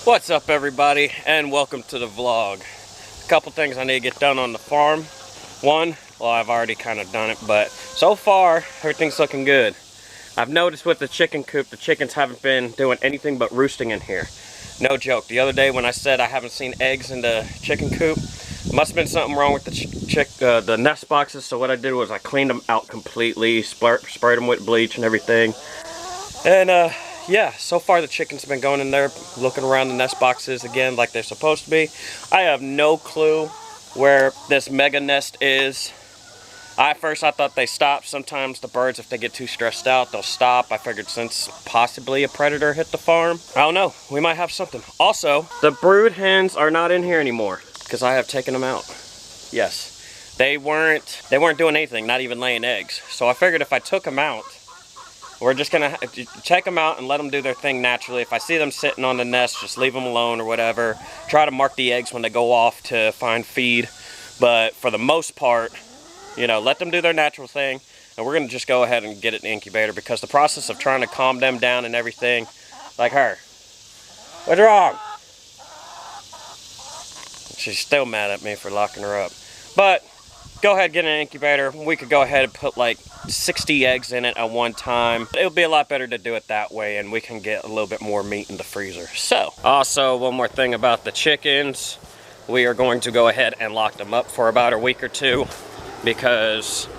What's up, everybody, and welcome to the vlog. A couple things I need to get done on the farm. One, well, I've already kind of done it, but so far everything's looking good. I've noticed with the chicken coop, the chickens haven't been doing anything but roosting in here. No joke. The other day when I said I haven't seen eggs in the chicken coop, must have been something wrong with the nest boxes. So what I did was I cleaned them out completely, sprayed them with bleach and everything, and yeah, so far the chickens have been going in there, looking around the nest boxes again like they're supposed to be. I have no clue where this mega nest is. At first I thought they stopped. Sometimes the birds, if they get too stressed out, they'll stop. I figured since possibly a predator hit the farm, I don't know, we might have something. Also, the brood hens are not in here anymore because I have taken them out. Yes, they weren't doing anything, not even laying eggs. So I figured if I took them out, we're just gonna check them out and let them do their thing naturally. If I see them sitting on the nest, just leave them alone or whatever. Try to mark the eggs when they go off to find feed. But for the most part, you know, let them do their natural thing. And we're gonna just go ahead and get it in the incubator, because the process of trying to calm them down and everything, like her. What's wrong? She's still mad at me for locking her up. But go ahead, get an incubator. We could go ahead and put like 60 eggs in it at one time. It would be a lot better to do it that way, and we can get a little bit more meat in the freezer. So, also one more thing about the chickens. We are going to go ahead and lock them up for about a week or two, because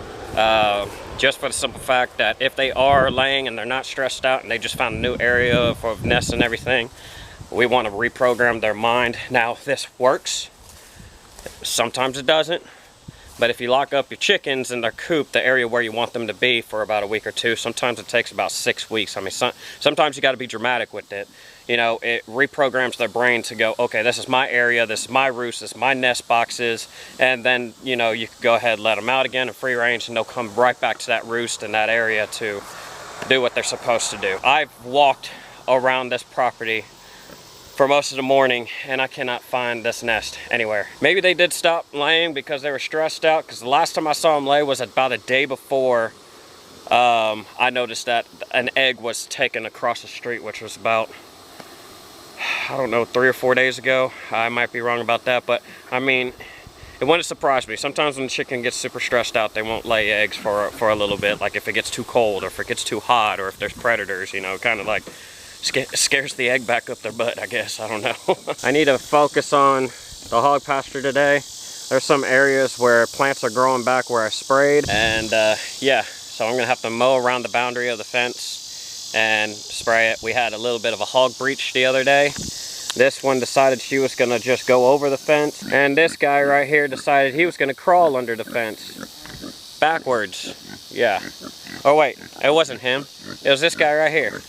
just for the simple fact that if they are laying and they're not stressed out and they just found a new area for nests and everything, we want to reprogram their mind. Now, this works. Sometimes it doesn't. But if you lock up your chickens in their coop, the area where you want them to be, for about a week or two, sometimes it takes about 6 weeks. I mean, sometimes you got to be dramatic with it. You know, it reprograms their brain to go, okay, this is my area, this is my roost, this is my nest boxes, and then, you know, you can go ahead and let them out again in free range, and they'll come right back to that roost in that area to do what they're supposed to do. I've walked around this property for most of the morning, and I cannot find this nest anywhere. Maybe they did stop laying because they were stressed out, because the last time I saw them lay was about a day before I noticed that an egg was taken across the street, which was about, I don't know, 3 or 4 days ago. I might be wrong about that, but I mean, it wouldn't surprise me. Sometimes when the chicken gets super stressed out, they won't lay eggs for a little bit, like if it gets too cold or if it gets too hot or if there's predators, you know, kind of like scares the egg back up their butt, I guess. I don't know. I need to focus on the hog pasture today. There's some areas where plants are growing back where I sprayed, and yeah, so I'm gonna have to mow around the boundary of the fence and spray it. We had a little bit of a hog breach the other day. This one decided she was gonna just go over the fence, and this guy right here decided he was gonna crawl under the fence backwards. Yeah. Oh wait, it wasn't him. It was this guy right here.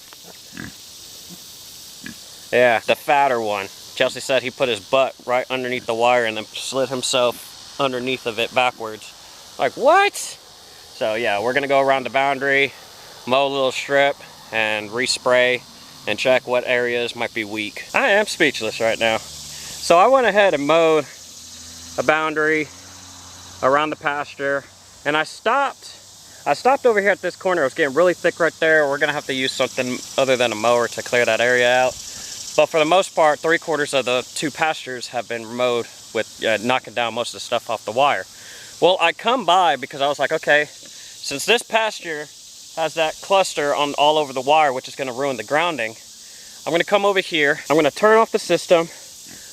Yeah, the fatter one. Chelsea said he put his butt right underneath the wire and then slid himself underneath of it backwards. Like, what? So yeah, we're gonna go around the boundary, mow a little strip, and respray and check what areas might be weak. I am speechless right now. So I went ahead and mowed a boundary around the pasture, and I stopped over here at this corner. It was getting really thick right there. We're gonna have to use something other than a mower to clear that area out. But for the most part, 3/4 of the 2 pastures have been mowed with knocking down most of the stuff off the wire. Well, I come by because I was like, okay, since this pasture has that cluster on all over the wire, which is going to ruin the grounding, I'm going to come over here. I'm going to turn off the system,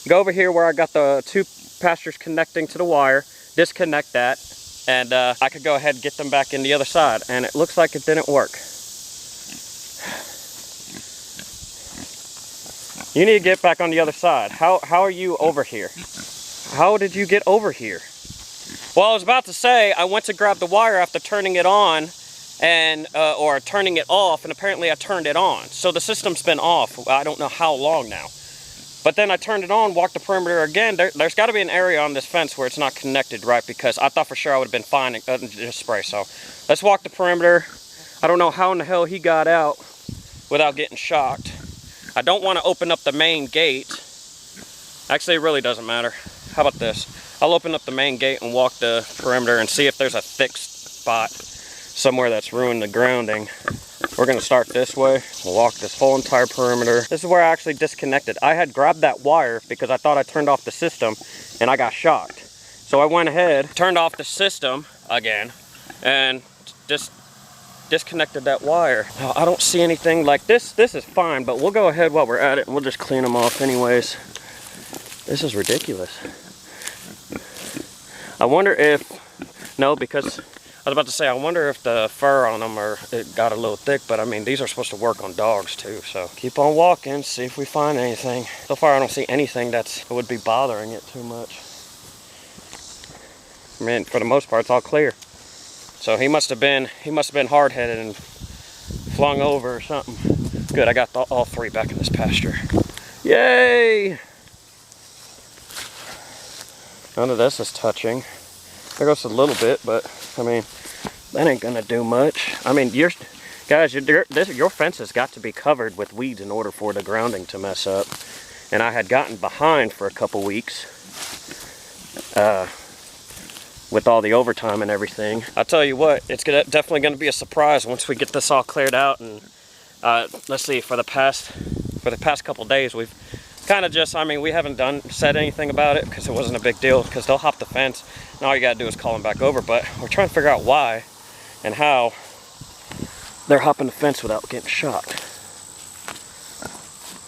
go over here where I got the 2 pastures connecting to the wire, disconnect that, and I could go ahead and get them back in the other side. And it looks like it didn't work. You need to get back on the other side. How are you over here? How did you get over here? Well, I was about to say, I went to grab the wire after turning it on, and or turning it off, and apparently I turned it on. So the system's been off, I don't know how long now. But then I turned it on, walked the perimeter again. There's got to be an area on this fence where it's not connected, right? Because I thought for sure I would have been fine and just spray. So let's walk the perimeter. I don't know how in the hell he got out without getting shocked. I don't want to open up the main gate. Actually, it really doesn't matter. How about this? I'll open up the main gate and walk the perimeter and see if there's a thick spot somewhere that's ruined the grounding. We're gonna start this way. We'll walk this whole entire perimeter. This is where I actually disconnected. I had grabbed that wire because I thought I turned off the system and I got shocked. So I went ahead, turned off the system again, and just disconnected that wire. Now, I don't see anything like this. This is fine, but we'll go ahead while we're at it and we'll just clean them off anyways. This is ridiculous. I wonder if, no, because I was about to say, I wonder if the fur on them it got a little thick, but I mean, these are supposed to work on dogs too, so keep on walking, see if we find anything. So far, I don't see anything that would be bothering it too much. I mean, for the most part, it's all clear. So he must have been hard-headed and flung over or something. Good, I got all three back in this pasture. Yay! None of this is touching. There goes a little bit, but I mean, that ain't gonna do much. I mean, your fence has got to be covered with weeds in order for the grounding to mess up. And I had gotten behind for a couple weeks with all the overtime and everything. I'll tell you what, it's definitely gonna be a surprise once we get this all cleared out. And let's see, for the past couple days, we've kind of just, I mean, we haven't said anything about it because it wasn't a big deal, because they'll hop the fence and all you gotta do is call them back over. But we're trying to figure out why and how they're hopping the fence without getting shot.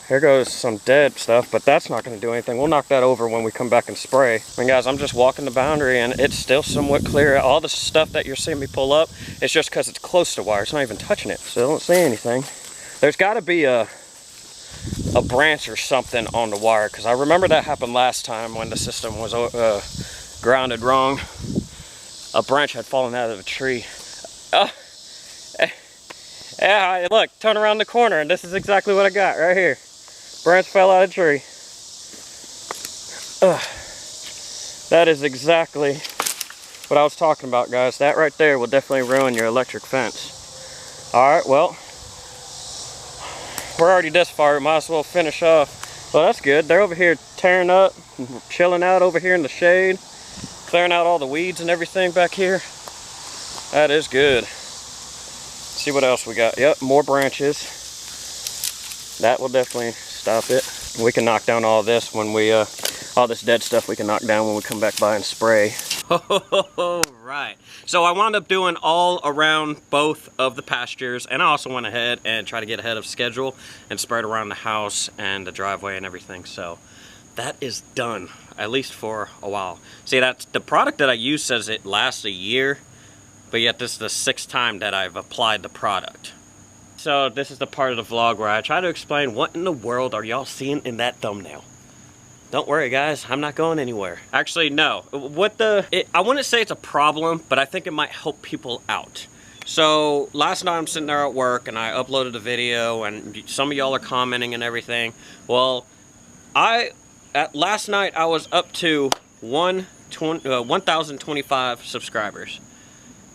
Here goes some dead stuff, but that's not gonna do anything. We'll knock that over when we come back and spray. I mean, guys, I'm just walking the boundary and it's still somewhat clear. All the stuff that you're seeing me pull up, it's just because it's close to wire. It's not even touching it, so I don't see anything. There's gotta be a branch or something on the wire, because I remember that happened last time when the system was grounded wrong. A branch had fallen out of a tree. Yeah, look, turn around the corner and this is exactly what I got right here. Branch fell out of a tree. That is exactly what I was talking about, guys. That right there will definitely ruin your electric fence. Alright, well, we're already this far, might as well finish off. Well, that's good. They're over here tearing up, chilling out over here in the shade, clearing out all the weeds and everything back here. That is good. See what else we got. Yep, more branches. That will definitely stop it. We can knock down all this when we, all this dead stuff we can knock down when we come back by and spray. Right. So I wound up doing all around both of the pastures, and I also went ahead and tried to get ahead of schedule and sprayed around the house and the driveway and everything. So that is done, at least for a while. See, that's the product that I use says it lasts a year, but yet this is the 6th time that I've applied the product. So this is the part of the vlog where I try to explain what in the world are y'all seeing in that thumbnail. Don't worry, guys, I'm not going anywhere. Actually, no. I wouldn't say it's a problem, but I think it might help people out. So last night I'm sitting there at work and I uploaded a video and some of y'all are commenting and everything. Well, last night I was up to 1,025 subscribers.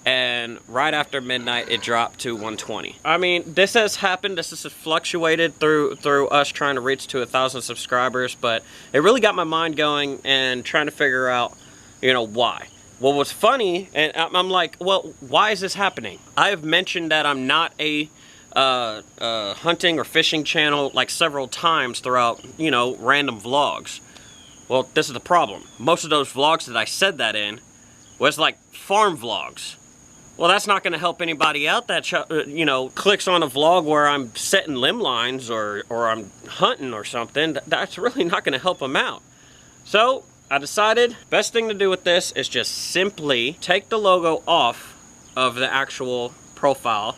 And right after midnight it dropped to 120. I mean, this has happened, this has fluctuated through us trying to reach to 1,000 subscribers, but it really got my mind going and trying to figure out, you know, why. What was funny, and I'm like, well, why is this happening? I have mentioned that I'm not a hunting or fishing channel like several times throughout, you know, random vlogs. Well, this is the problem. Most of those vlogs that I said that in was like farm vlogs. Well, that's not going to help anybody out that, you know, clicks on a vlog where I'm setting limb lines or I'm hunting or something. That's really not going to help them out. So I decided best thing to do with this is just simply take the logo off of the actual profile,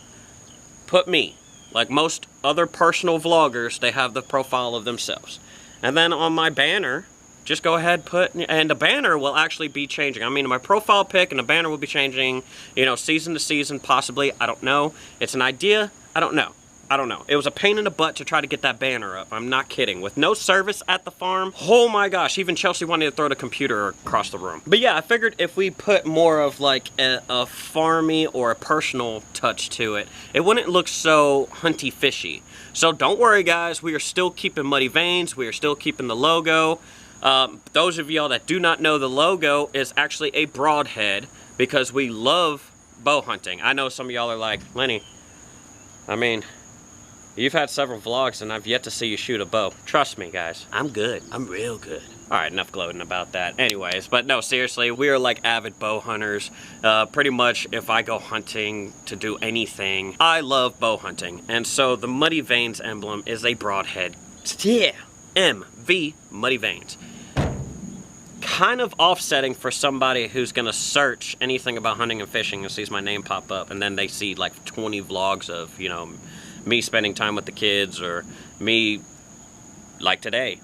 put me. Like most other personal vloggers, they have the profile of themselves. And then on my banner, just go ahead, and the banner will actually be changing. I mean, my profile pic and the banner will be changing, you know, season to season, possibly. I don't know. It's an idea. I don't know. It was a pain in the butt to try to get that banner up. I'm not kidding. With no service at the farm, oh my gosh, even Chelsea wanted to throw the computer across the room. But yeah, I figured if we put more of like a farmy or a personal touch to it, it wouldn't look so hunty fishy. So don't worry, guys. We are still keeping Muddy Veins. We are still keeping the logo. Those of y'all that do not know, the logo is actually a broadhead because we love bow hunting. I know some of y'all are like, Lenny, I mean, you've had several vlogs and I've yet to see you shoot a bow. Trust me, guys. I'm good. I'm real good. All right, enough gloating about that. Anyways, but no, seriously, we are like avid bow hunters. Pretty much if I go hunting to do anything, I love bow hunting. And so the Muddy Veins emblem is a broadhead. Yeah, MV, Muddy Veins. Kind of offsetting for somebody who's gonna search anything about hunting and fishing and sees my name pop up, and then they see like 20 vlogs of, you know, me spending time with the kids, or me, like today,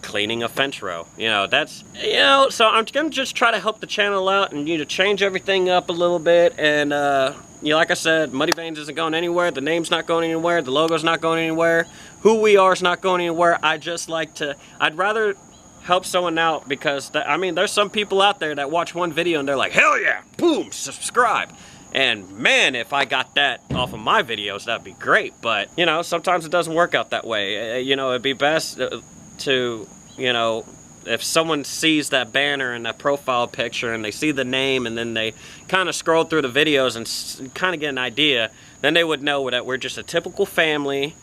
cleaning a fence row. You know, that's, you know, so I'm gonna just try to help the channel out and, you know, change everything up a little bit. And you know, like I said, Muddy Veins isn't going anywhere, the name's not going anywhere, the logo's not going anywhere, who we are is not going anywhere. I just like to, I'd rather help someone out, because I mean, there's some people out there that watch one video and they're like, hell yeah, boom, subscribe. And man, if I got that off of my videos, that'd be great. But, you know, sometimes it doesn't work out that way. You know, it'd be best to, you know, if someone sees that banner and that profile picture and they see the name and then they kind of scroll through the videos and kind of get an idea, then they would know that we're just a typical family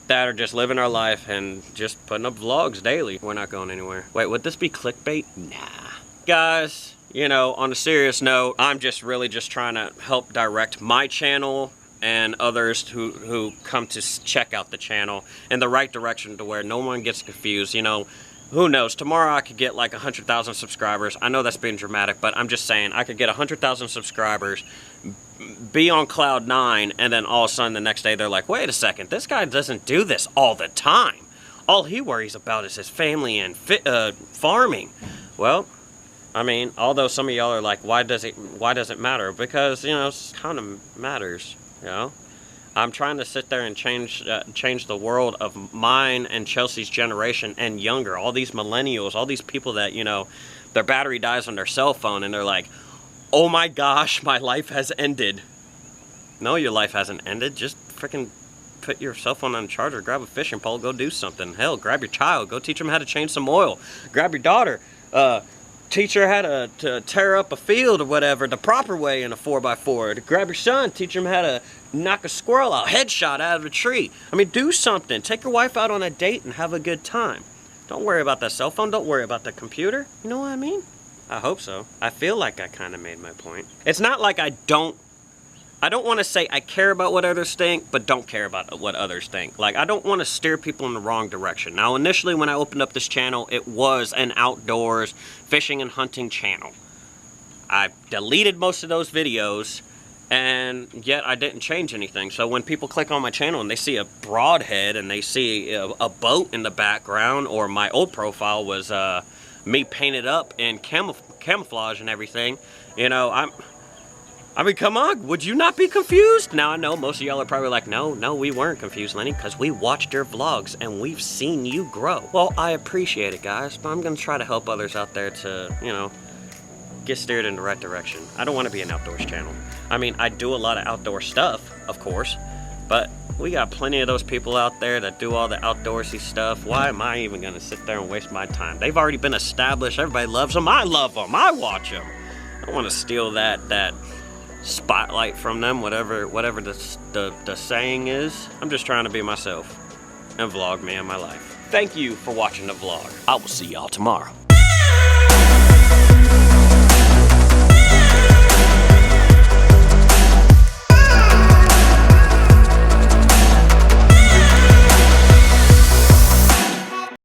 that are just living our life and just putting up vlogs daily. We're not going anywhere. Wait, would this be clickbait? Nah. Guys, you know, on a serious note, I'm just really just trying to help direct my channel and others who come to check out the channel in the right direction, to where no one gets confused. You know, who knows, tomorrow I could get like 100,000 subscribers. I know that's being dramatic, but I'm just saying, I could get 100,000 subscribers, be on cloud 9, and then all of a sudden the next day they're like, wait a second, this guy doesn't do this all the time. All he worries about is his family and farming. Well, I mean, although some of y'all are like, why does it matter? Because, you know, it kind of matters, you know? I'm trying to sit there and change the world of mine and Chelsea's generation and younger. All these millennials, all these people that, you know, their battery dies on their cell phone and they're like, oh my gosh, my life has ended. No, your life hasn't ended. Just freaking put your cell phone on a charger, grab a fishing pole, go do something. Hell, grab your child, go teach them how to change some oil. Grab your daughter, teach her how to tear up a field or whatever the proper way in a 4x4. To grab your son, teach him how to knock a squirrel out, headshot out of a tree. I mean, do something. Take your wife out on a date and have a good time. Don't worry about that cell phone. Don't worry about the computer. You know what I mean? I hope so. I feel like I kind of made my point. It's not like I don't want to say I care about what others think, but don't care about what others think. Like, I don't want to steer people in the wrong direction. Now, initially when I opened up this channel, it was an outdoors fishing and hunting channel. I deleted most of those videos, and yet I didn't change anything. So when people click on my channel and they see a broadhead and they see a boat in the background, or my old profile was me painted up in camouflage and everything, you know, I mean, come on, would you not be confused? Now, I know most of y'all are probably like, no, we weren't confused, Lenny, because we watched your vlogs and we've seen you grow. Well, I appreciate it, guys, but I'm going to try to help others out there to, you know, get steered in the right direction. I don't want to be an outdoors channel. I mean, I do a lot of outdoor stuff, of course, but we got plenty of those people out there that do all the outdoorsy stuff. Why am I even going to sit there and waste my time? They've already been established. Everybody loves them. I love them. I watch them. I don't want to steal that spotlight from them, whatever the saying is. I'm just trying to be myself and vlog me and my life. Thank you for watching the vlog. I will see y'all tomorrow.